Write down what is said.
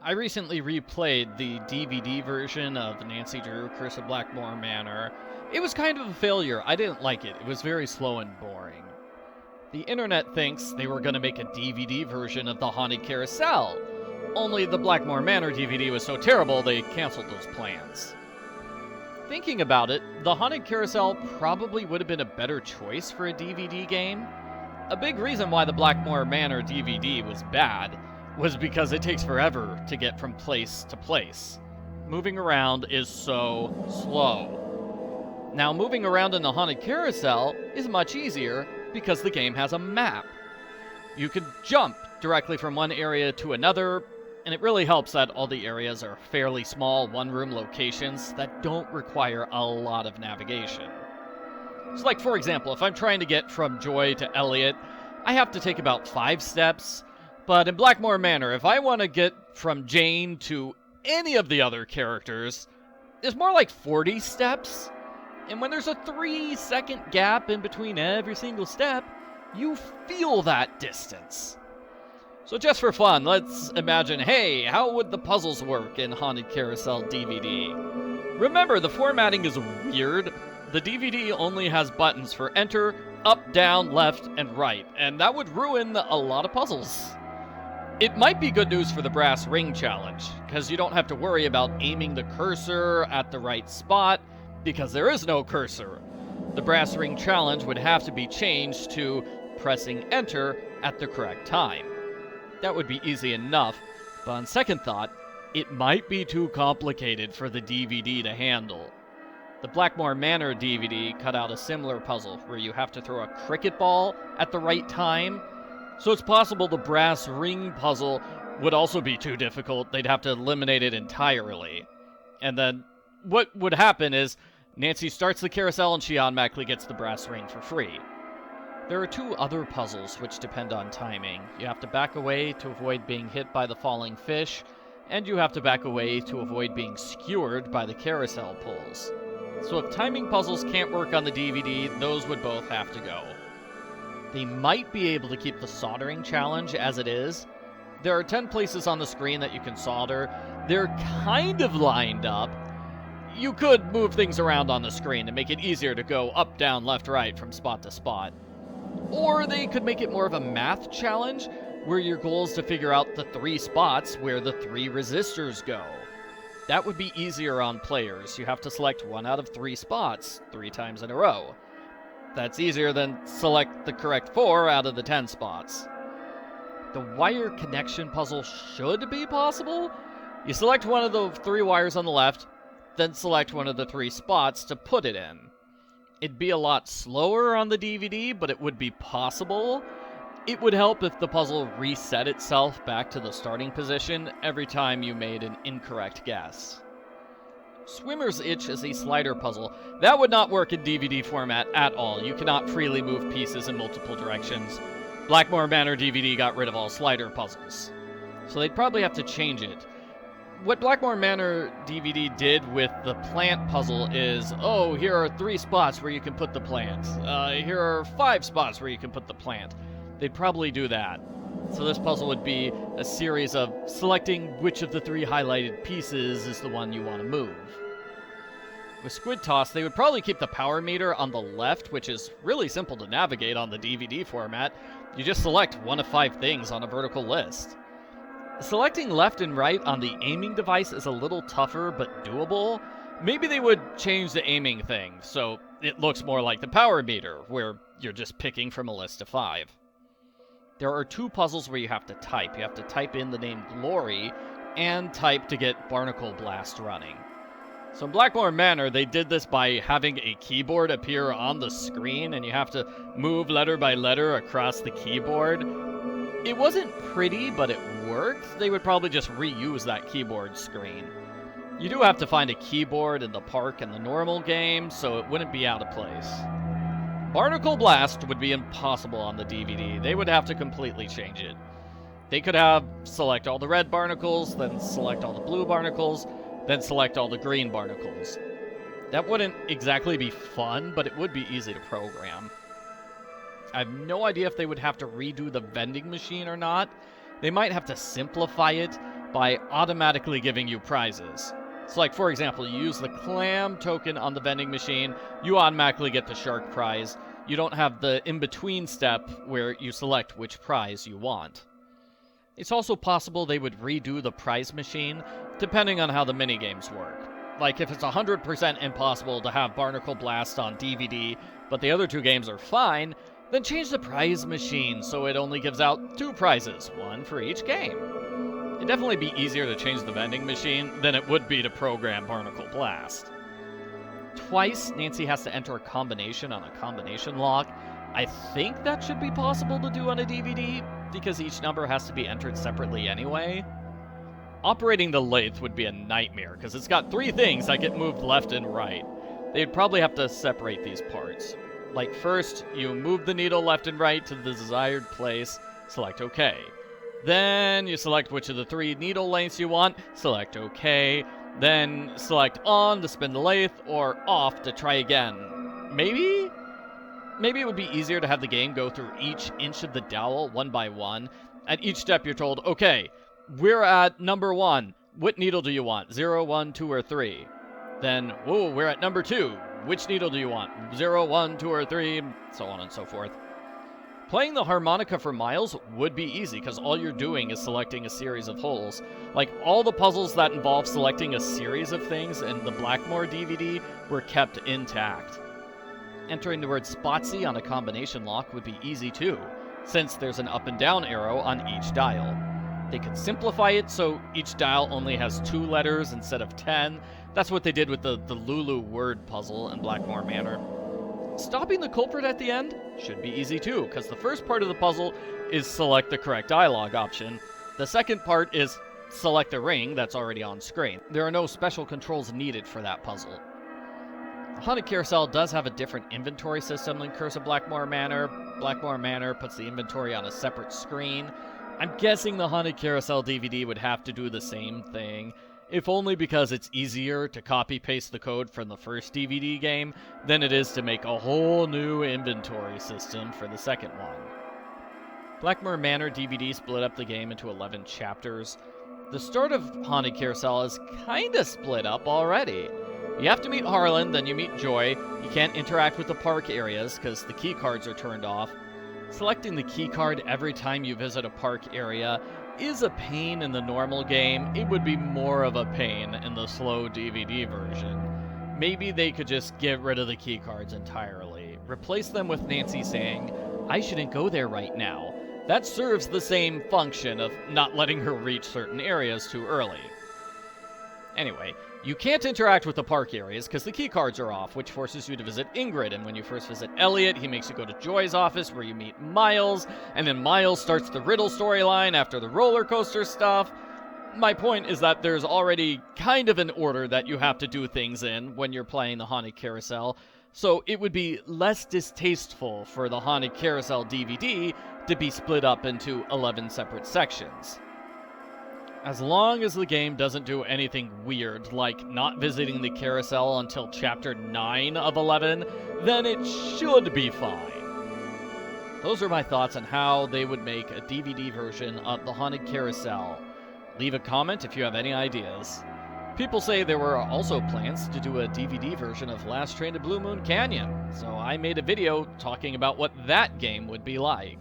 I recently replayed the DVD version of Nancy Drew Curse of Blackmoor Manor. It was kind of a failure. I didn't like it. It was very slow and boring. The internet thinks they were going to make a DVD version of the Haunted Carousel. Only the Blackmoor Manor DVD was so terrible they canceled those plans. Thinking about it, the Haunted Carousel probably would have been a better choice for a DVD game. A big reason why the Blackmoor Manor DVD was bad was because it takes forever to get from place to place. Moving around is so slow. Now, moving around in the Haunted Carousel is much easier because the game has a map. You can jump directly from one area to another, and it really helps that all the areas are fairly small one-room locations that don't require a lot of navigation. So like, for example, if I'm trying to get from Joy to Elliot, I have to take about 5 steps, but in Blackmoor Manor, if I want to get from Jane to any of the other characters, it's more like 40 steps. And when there's a 3-second gap in between every single step, you feel that distance. So just for fun, let's imagine, hey, how would the puzzles work in Haunted Carousel DVD? Remember, the formatting is weird. The DVD only has buttons for enter, up, down, left, and right, and that would ruin a lot of puzzles. It might be good news for the brass ring challenge, because you don't have to worry about aiming the cursor at the right spot, because there is no cursor. The brass ring challenge would have to be changed to pressing enter at the correct time. That would be easy enough, but on second thought, it might be too complicated for the DVD to handle. The Blackmoor Manor DVD cut out a similar puzzle where you have to throw a cricket ball at the right time, so it's possible the brass ring puzzle would also be too difficult. They'd have to eliminate it entirely. And then what would happen is Nancy starts the carousel and she automatically gets the brass ring for free. There are 2 other puzzles which depend on timing. You have to back away to avoid being hit by the falling fish, and you have to back away to avoid being skewered by the carousel pulls. So if timing puzzles can't work on the DVD, those would both have to go. They might be able to keep the soldering challenge as it is. There are 10 places on the screen that you can solder. They're kind of lined up. You could move things around on the screen to make it easier to go up, down, left, right from spot to spot. Or they could make it more of a math challenge, where your goal is to figure out the 3 spots where the 3 resistors go. That would be easier on players. You have to select 1 out of 3 spots 3 times in a row. That's easier than select the correct 4 out of the 10 spots. The wire connection puzzle should be possible. You select one of the 3 wires on the left, then select one of the 3 spots to put it in. It'd be a lot slower on the DVD, but it would be possible. It would help if the puzzle reset itself back to the starting position every time you made an incorrect guess. Swimmer's Itch is a slider puzzle. That would not work in DVD format at all. You cannot freely move pieces in multiple directions. Blackmoor Manor DVD got rid of all slider puzzles, so they'd probably have to change it. What Blackmoor Manor DVD did with the plant puzzle is, oh, here are 3 spots where you can put the plant. Here are 5 spots where you can put the plant. They'd probably do that. So this puzzle would be a series of selecting which of the 3 highlighted pieces is the one you want to move. With Squid Toss, they would probably keep the power meter on the left, which is really simple to navigate on the DVD format. You just select 1 of 5 things on a vertical list. Selecting left and right on the aiming device is a little tougher, but doable. Maybe they would change the aiming thing, so it looks more like the power meter, where you're just picking from a list of 5. There are 2 puzzles where you have to type. You have to type in the name Glory, and type to get Barnacle Blast running. So in Blackmoor Manor, they did this by having a keyboard appear on the screen, and you have to move letter by letter across the keyboard. It wasn't pretty, but it worked. They would probably just reuse that keyboard screen. You do have to find a keyboard in the park in the normal game, so it wouldn't be out of place. Barnacle Blast would be impossible on the DVD. They would have to completely change it. They could have select all the red barnacles, then select all the blue barnacles, then select all the green barnacles. That wouldn't exactly be fun, but it would be easy to program. I have no idea if they would have to redo the vending machine or not. They might have to simplify it, by automatically giving you prizes. So like, for example, you use the clam token on the vending machine, you automatically get the shark prize. You don't have the in-between step where you select which prize you want. It's also possible they would redo the prize machine, depending on how the minigames work. Like, if it's 100% impossible to have Barnacle Blast on DVD, but the other two games are fine, then change the prize machine so it only gives out 2 prizes, 1 for each game. It'd definitely be easier to change the vending machine than it would be to program Barnacle Blast. Twice, Nancy has to enter a combination on a combination lock. I think that should be possible to do on a DVD, because each number has to be entered separately anyway. Operating the lathe would be a nightmare, because it's got 3 things that get moved left and right. They'd probably have to separate these parts. Like, first, you move the needle left and right to the desired place, select OK. Then you select which of the 3 needle lengths you want, select OK. Then select on to spin the lathe, or off to try again. Maybe it would be easier to have the game go through each inch of the dowel one by one. At each step you're told, okay, we're at number 1. What needle do you want? 0, 1, 2, or 3? Then, whoa, we're at number 2. Which needle do you want? 0, 1, 2, or 3? So on and so forth. Playing the harmonica for Miles would be easy, because all you're doing is selecting a series of holes. Like, all the puzzles that involve selecting a series of things in the Blackmoor DVD were kept intact. Entering the word Spotsy on a combination lock would be easy too, since there's an up and down arrow on each dial. They could simplify it so each dial only has 2 letters instead of 10. That's what they did with the Lulu word puzzle in Blackmoor Manor. Stopping the culprit at the end should be easy too, because the first part of the puzzle is select the correct dialogue option. The second part is select the ring that's already on screen. There are no special controls needed for that puzzle. Haunted Carousel does have a different inventory system than Curse of Blackmoor Manor. Blackmoor Manor puts the inventory on a separate screen. I'm guessing the Haunted Carousel DVD would have to do the same thing, if only because it's easier to copy-paste the code from the first DVD game than it is to make a whole new inventory system for the second one. Blackmoor Manor DVD split up the game into 11 chapters. The start of Haunted Carousel is kinda split up already. You have to meet Harlan, then you meet Joy. You can't interact with the park areas because the key cards are turned off. Selecting the key card every time you visit a park area is a pain in the normal game. It would be more of a pain in the slow DVD version. Maybe they could just get rid of the key cards entirely. Replace them with Nancy saying, "I shouldn't go there right now." That serves the same function of not letting her reach certain areas too early. Anyway, you can't interact with the park areas because the key cards are off, which forces you to visit Ingrid, and when you first visit Elliot, he makes you go to Joy's office where you meet Miles, and then Miles starts the riddle storyline after the roller coaster stuff. My point is that there's already kind of an order that you have to do things in when you're playing the Haunted Carousel, so it would be less distasteful for the Haunted Carousel DVD to be split up into 11 separate sections. As long as the game doesn't do anything weird, like not visiting the carousel until chapter 9 of 11, then it should be fine. Those are my thoughts on how they would make a DVD version of the Haunted Carousel. Leave a comment if you have any ideas. People say there were also plans to do a DVD version of Last Train to Blue Moon Canyon, so I made a video talking about what that game would be like.